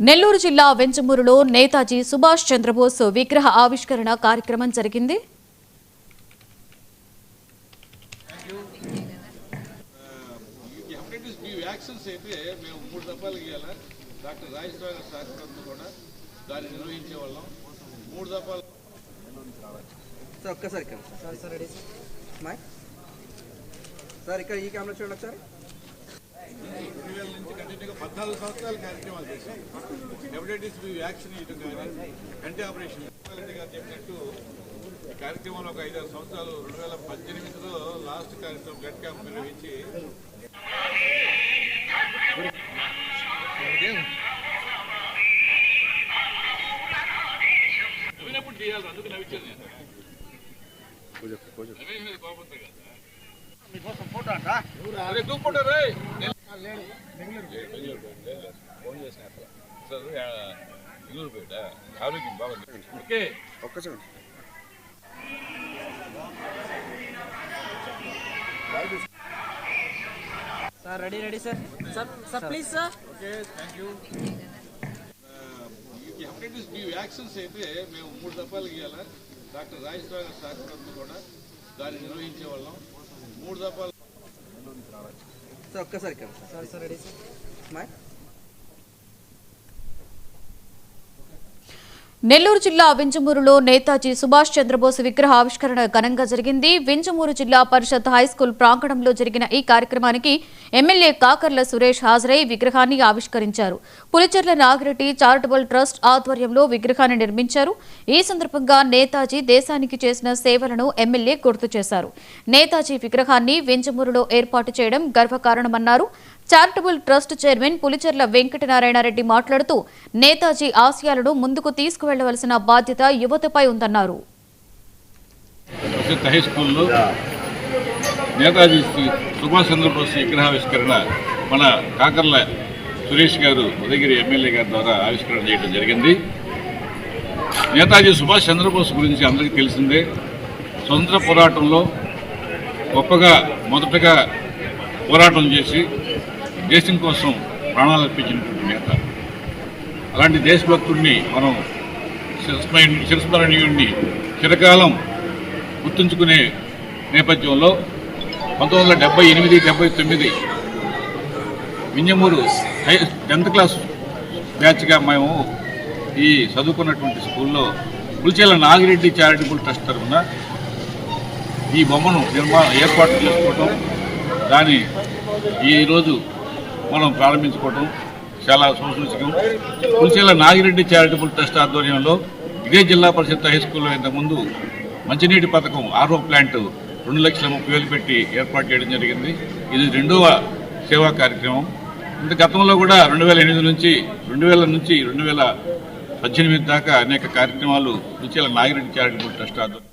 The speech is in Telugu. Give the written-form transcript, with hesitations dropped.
నెల్లూరు జిల్లా వెంచమూరులో నేతాజీ సుభాష్ చంద్రబోస్ విగ్రహ ఆవిష్కరణ కార్యక్రమం జరిగింది. పద్నాలుగు సంవత్సరాల కార్యక్రమాలు చేసి హెపటైటిస్ బి వ్యాక్సిన్ ఇవ్వడం కానీ కంటి ఆపరేషన్ గారు చెప్పినట్టు ఈ కార్యక్రమంలో ఒక 5-6 సంవత్సరాలు 2018లో లాస్ట్ కార్యక్రమం బ్లడ్ క్యాంప్ నిర్వహించి నవ్వినప్పుడు తీయాలి. అందుకు నవ్వించాను నేను. ఫోన్ చేసిన సార్ బెంగళూరు పేట ఆరోగ్యం బాగుంది. ఓకే ఒక్కసారి sir ready sir sir please sir. Okay thank you. ఈ హెపటైటిస్ బి వ్యాక్సిన్స్ అయితే మేము 3 దఫాలు ఇవ్వాలి. డాక్టర్ రాజేశ్వర గారి సహకారంతో కూడా దాన్ని నిర్వహించే వాళ్ళం. 3 దఫాలు సార్ ఒక్కసారి సార్ రెడీ సార్. నెల్లూరు జిల్లా వెంచమూరులో నేతాజీ సుభాష్ చంద్రబోస్ విగ్రహ ఆవిష్కరణ ఘనంగా జరిగింది. వెంచమూరు జిల్లా పరిషత్ హైస్కూల్ ప్రాంగణంలో జరిగిన ఈ కార్యక్రమానికి ఎమ్మెల్యే కాకర్ల సురేష్ హాజరై విగ్రహాన్ని ఆవిష్కరించారు. పులిచెర్ల నాగిరెడ్డి చారిటబుల్ ట్రస్ట్ ఆధ్వర్యంలో విగ్రహాన్ని నిర్మించారు. ఈ సందర్భంగా నేతాజీ దేశానికి చేసిన సేవలను ఎమ్మెల్యే గుర్తు చేశారు. నేతాజీ విగ్రహాన్ని వెంచమూరులో ఏర్పాటు చేయడం గర్వకారణమన్నారు. Charitable trust chairman Pulicherla Venkatanarayana Reddy మాట్లాడుతూ నేతాజీ ఆశయాలను ముందుకు తీసుకువెళ్లవలసిన బాధ్యత యువతపై ఉందన్నారు. హైస్కూల్లో నేతాజీ సుభాష్ చంద్రబోస్ విగ్రహావిష్కరణ మన కాకర్ల సురేష్ గారు ఉదయగిరి ఎమ్మెల్యే గారి ద్వారా ఆవిష్కరణ చేయడం జరిగింది. నేతాజీ సుభాష్ చంద్రబోస్ గురించి అందరికీ తెలిసిందే. స్వతంత్ర పోరాటంలో గొప్పగా మొదటగా పోరాటం చేసి దేశం కోసం ప్రాణాలు అర్పించినటువంటి నేత. అలాంటి దేశభక్తుడిని మనం చిరస్మరణీయుడిని చిరకాలం గుర్తుంచుకునే నేపథ్యంలో 1978-79 వింజమూరు 10th క్లాస్ బ్యాచ్గా మేము ఈ చదువుకున్నటువంటి స్కూల్లో పులిచెర్ల నాగిరెడ్డి చారిటబుల్ ట్రస్ట్ తరఫున ఈ బొమ్మను ఏర్పాటు చేసుకోవటం, దాన్ని ఈరోజు మనం ప్రారంభించుకోవటం చాలా శుభసూచకం. పులిచెర్ల నాగిరెడ్డి చారిటబుల్ ట్రస్ట్ ఆధ్వర్యంలో ఇదే జిల్లా పరిషత్ హైస్కూల్లో ఇంతకుముందు మంచినీటి పథకం RO ప్లాంట్ 2,30,30,000 పెట్టి ఏర్పాటు చేయడం జరిగింది. ఇది 2వ సేవా కార్యక్రమం. ఇంత గతంలో కూడా 2008 నుంచి 2018 దాకా అనేక కార్యక్రమాలు పులిచెర్ల నాగిరెడ్డి చారిటబుల్ ట్రస్ట్ ఆధ్వర్యంలో